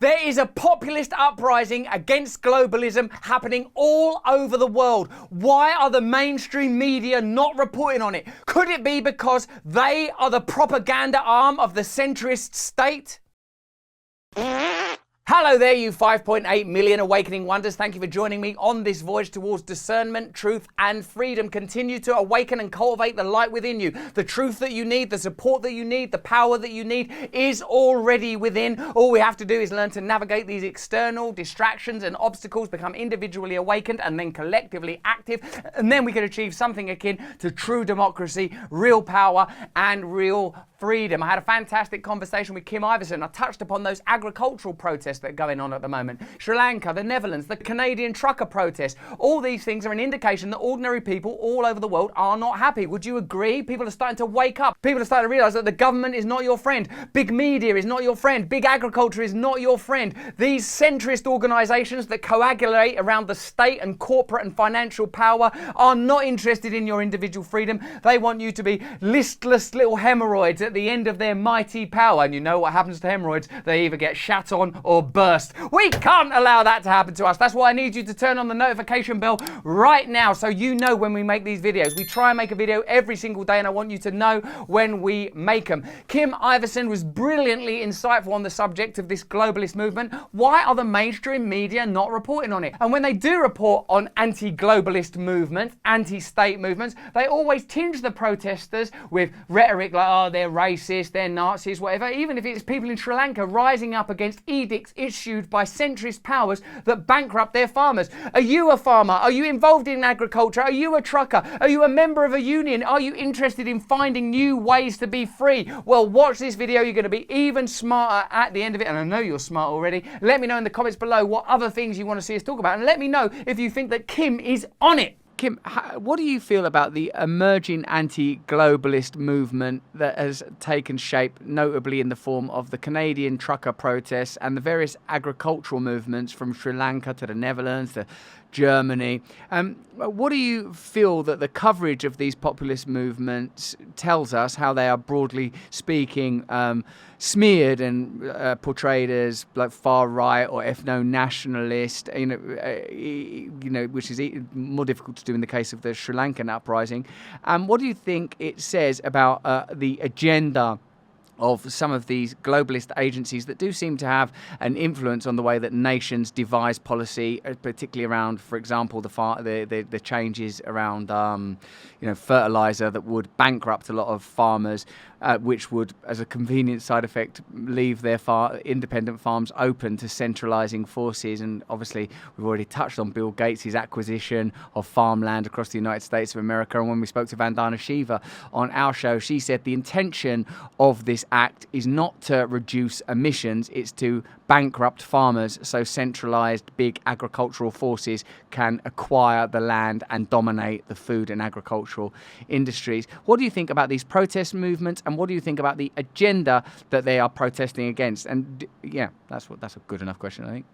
There is a populist uprising against globalism happening all over the world. Why are the mainstream media not reporting on it? Could it be because they are the propaganda arm of the centrist state? Hello there, you 5.8 million awakening wonders. Thank you for joining me on this voyage towards discernment, truth, and freedom. Continue to awaken and cultivate the light within you. The truth that you need, the support that you need, the power that you need is already within. All we have to do is learn to navigate these external distractions and obstacles, become individually awakened and then collectively active. And then we can achieve something akin to true democracy, real power, and real freedom. I had a fantastic conversation with Kim Iversen. I touched upon those agricultural protests that are going on at the moment. Sri Lanka, the Netherlands, the Canadian trucker protests. All these things are an indication that ordinary people all over the world are not happy. Would you agree? People are starting to wake up. People are starting to realize that the government is not your friend. Big media is not your friend. Big agriculture is not your friend. These centrist organizations that coagulate around the state and corporate and financial power are not interested in your individual freedom. They want you to be listless little hemorrhoids at the end of their mighty power. And you know what happens to hemorrhoids? They either get shat on or burst. We can't allow that to happen to us. That's why I need you to turn on the notification bell right now so you know when we make these videos. We try and make a video every single day, and I want you to know when we make them. Kim Iversen was brilliantly insightful on the subject of this globalist movement. Why are the mainstream media not reporting on it? And when they do report on anti-globalist movements, anti-state movements, they always tinge the protesters with rhetoric like, oh, they're racist, they're Nazis, whatever, even if it's people in Sri Lanka rising up against edicts issued by centrist powers that bankrupt their farmers. Are you a farmer? Are you involved in agriculture? Are you a trucker? Are you a member of a union? Are you interested in finding new ways to be free? Well, watch this video. You're going to be even smarter at the end of it, and I know you're smart already. Let me know in the comments below what other things you want to see us talk about, and let me know if you think that Kim is on it. Kim, what do you feel about the emerging anti-globalist movement that has taken shape, notably in the form of the Canadian trucker protests and the various agricultural movements from Sri Lanka to the Netherlands to Germany? What do you feel that the coverage of these populist movements tells us, how they are broadly speaking smeared and portrayed as like far right or ethno-nationalist, which is more difficult to do in the case of the Sri Lankan uprising? What do you think it says about the agenda of some of these globalist agencies that do seem to have an influence on the way that nations devise policy, particularly around, for example, the changes around fertilizer that would bankrupt a lot of farmers, which would, as a convenient side effect, leave their independent farms open to centralizing forces. And obviously, we've already touched on Bill Gates' acquisition of farmland across the United States of America. And when we spoke to Vandana Shiva on our show, she said the intention of this act is not to reduce emissions, it's to bankrupt farmers so centralized big agricultural forces can acquire the land and dominate the food and agricultural industries. What do you think about these protest movements, and what do you think about the agenda that they are protesting against? And yeah, that's a good enough question, I think.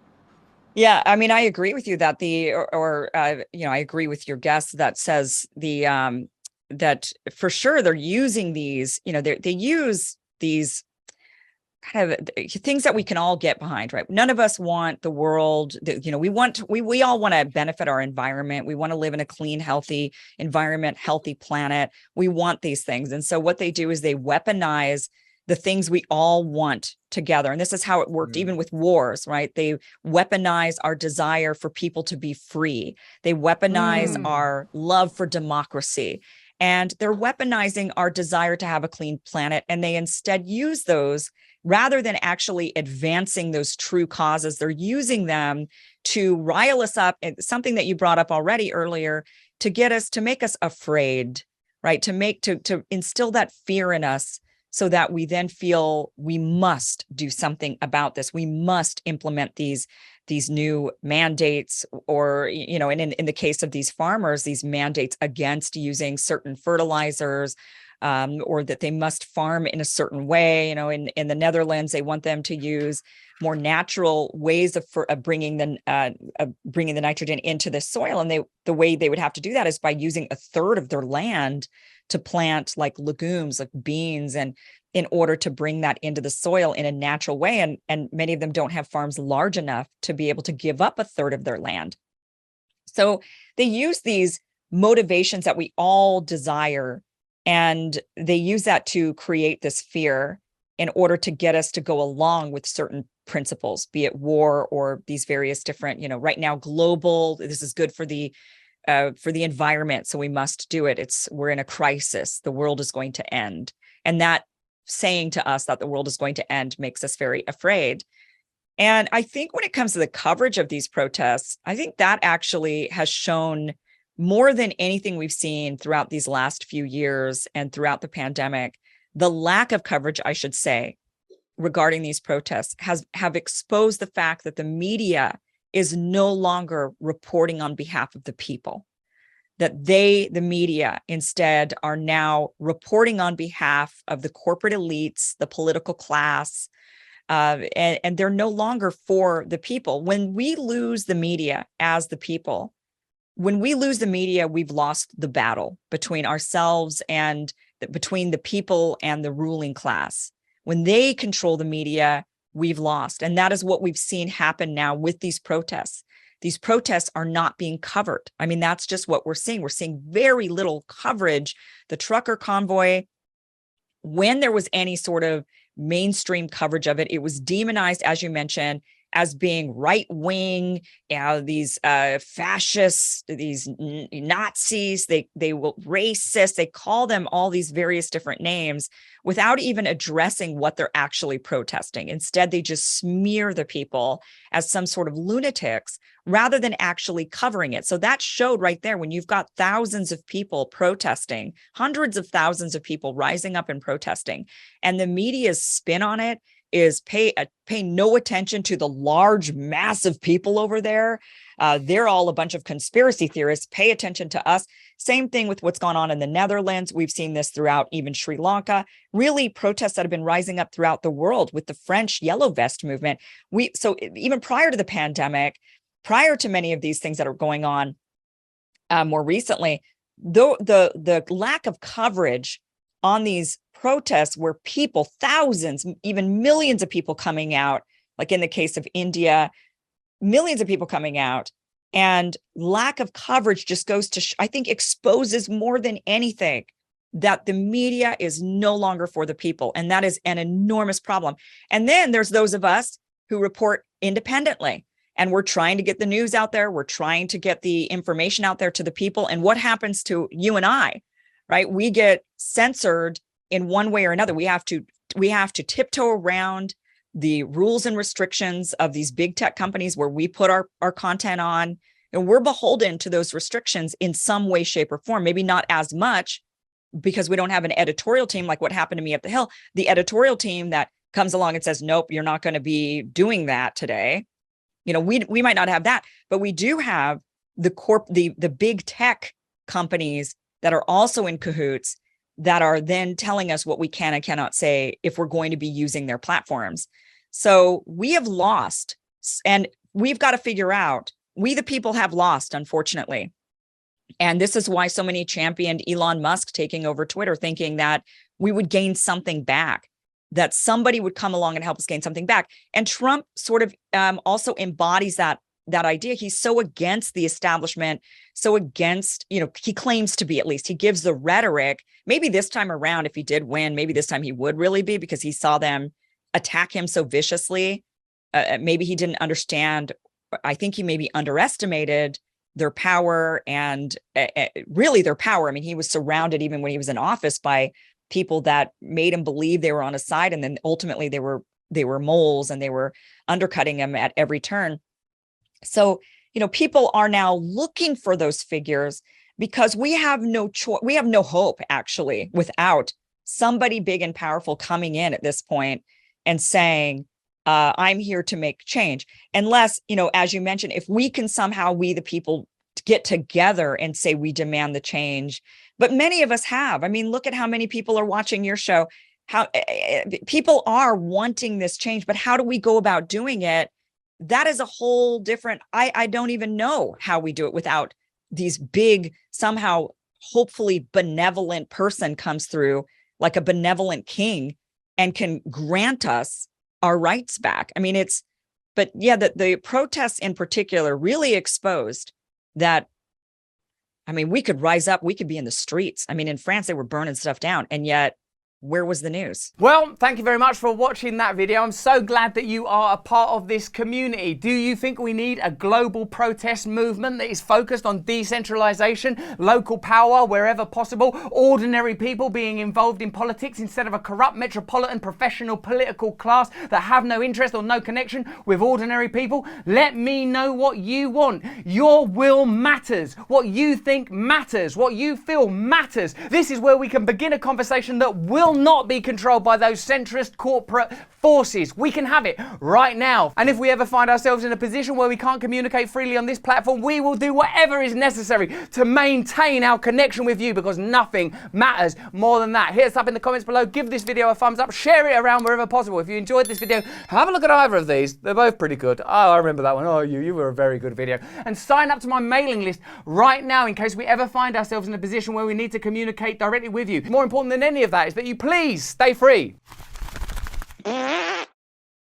Yeah, I mean, I agree with you that I agree with your guest that says that for sure they're using these, they use these kind of things that we can all get behind, right? None of us want the world, we all want to benefit our environment. We want to live in a clean, healthy environment, healthy planet. We want these things. And so what they do is they weaponize the things we all want together. And this is how it worked even with wars, right? They weaponize our desire for people to be free. They weaponize our love for democracy. And they're weaponizing our desire to have a clean planet. And they instead use those rather than actually advancing those true causes. They're using them to rile us up. It's something that you brought up already earlier, to make us afraid, right? To instill that fear in us so that we then feel we must do something about this. We must implement these new mandates, or, and in the case of these farmers, these mandates against using certain fertilizers, or that they must farm in a certain way. In the Netherlands, they want them to use more natural ways of bringing the nitrogen into the soil. And the way they would have to do that is by using a third of their land to plant like legumes, like beans and in order to bring that into the soil in a natural way. And many of them don't have farms large enough to be able to give up a third of their land. So they use these motivations that we all desire, and they use that to create this fear in order to get us to go along with certain principles, be it war or these various different, right now, global, this is good for the environment, so we must do it. We're in a crisis. The world is going to end. And that saying to us that the world is going to end makes us very afraid. And I think when it comes to the coverage of these protests, I think that actually has shown more than anything we've seen throughout these last few years and throughout the pandemic, the lack of coverage, I should say, regarding these protests have exposed the fact that the media is no longer reporting on behalf of the people, that the media instead are now reporting on behalf of the corporate elites, the political class, and they're no longer for the people. When we lose the media as the people, when we lose the media, we've lost the battle between ourselves and between the people and the ruling class. When they control the media, we've lost. And that is what we've seen happen now with these protests. These protests are not being covered. I mean, that's just what we're seeing. We're seeing very little coverage. The trucker convoy, when there was any sort of mainstream coverage of it, it was demonized, as you mentioned, as being right-wing, these fascists, these Nazis, they will racist, they call them all these various different names without even addressing what they're actually protesting. Instead, they just smear the people as some sort of lunatics rather than actually covering it. So that showed right there, when you've got thousands of people protesting, hundreds of thousands of people rising up and protesting, and the media's spin on it is pay no attention to the large, massive people over there. They're all a bunch of conspiracy theorists. Pay attention to us. Same thing with what's gone on in the Netherlands. We've seen this throughout even Sri Lanka. Really, protests that have been rising up throughout the world with the French Yellow Vest movement. So even prior to the pandemic, prior to many of these things that are going on more recently, though the lack of coverage on these protests where people, thousands, even millions of people coming out, like in the case of India, millions of people coming out, and lack of coverage just goes to, I think, exposes more than anything that the media is no longer for the people. And that is an enormous problem. And then there's those of us who report independently, and we're trying to get the news out there. We're trying to get the information out there to the people. And what happens to you and I, right? We get censored in one way or another. We have to tiptoe around the rules and restrictions of these big tech companies where we put our content on, and we're beholden to those restrictions in some way, shape, or form. Maybe not as much because we don't have an editorial team like what happened to me at the Hill. The editorial team that comes along and says, nope, you're not going to be doing that today. We might not have that, but we do have the big tech companies that are also in cahoots, that are then telling us what we can and cannot say if we're going to be using their platforms. So we have lost, and we've got to figure out, we the people have lost, unfortunately. And this is why so many championed Elon Musk taking over Twitter, thinking that we would gain something back, that somebody would come along and help us gain something back. And Trump sort of also embodies that idea. He's so against the establishment, so against, he claims to be, at least he gives the rhetoric. Maybe this time around, if he did win, maybe this time he would really be, because he saw them attack him so viciously. Maybe he didn't understand. I think he maybe underestimated their power and really their power. I mean, he was surrounded, even when he was in office, by people that made him believe they were on his side. And then ultimately they were moles, and they were undercutting him at every turn. So, people are now looking for those figures, because we have no choice. We have no hope, actually, without somebody big and powerful coming in at this point and saying, I'm here to make change. Unless, as you mentioned, if we can somehow, we the people, get together and say we demand the change. But many of us have. I mean, look at how many people are watching your show. How people are wanting this change, but how do we go about doing it? That is a whole different, I don't even know how we do it without these big, somehow, hopefully benevolent person comes through, like a benevolent king, and can grant us our rights back. I mean, but yeah, the protests in particular really exposed that. I mean, we could rise up, we could be in the streets. I mean, in France, they were burning stuff down, and yet where was the news? Well, thank you very much for watching that video. I'm so glad that you are a part of this community. Do you think we need a global protest movement that is focused on decentralization, local power wherever possible, ordinary people being involved in politics instead of a corrupt metropolitan professional political class that have no interest or no connection with ordinary people? Let me know what you want. Your will matters. What you think matters. What you feel matters. This is where we can begin a conversation that will not be controlled by those centrist corporate forces. We can have it right now. And if we ever find ourselves in a position where we can't communicate freely on this platform, we will do whatever is necessary to maintain our connection with you, because nothing matters more than that. Hit us up in the comments below, give this video a thumbs up, share it around wherever possible. If you enjoyed this video, have a look at either of these. They're both pretty good. Oh, I remember that one. Oh, you were a very good video. And sign up to my mailing list right now in case we ever find ourselves in a position where we need to communicate directly with you. More important than any of that is that you please stay free.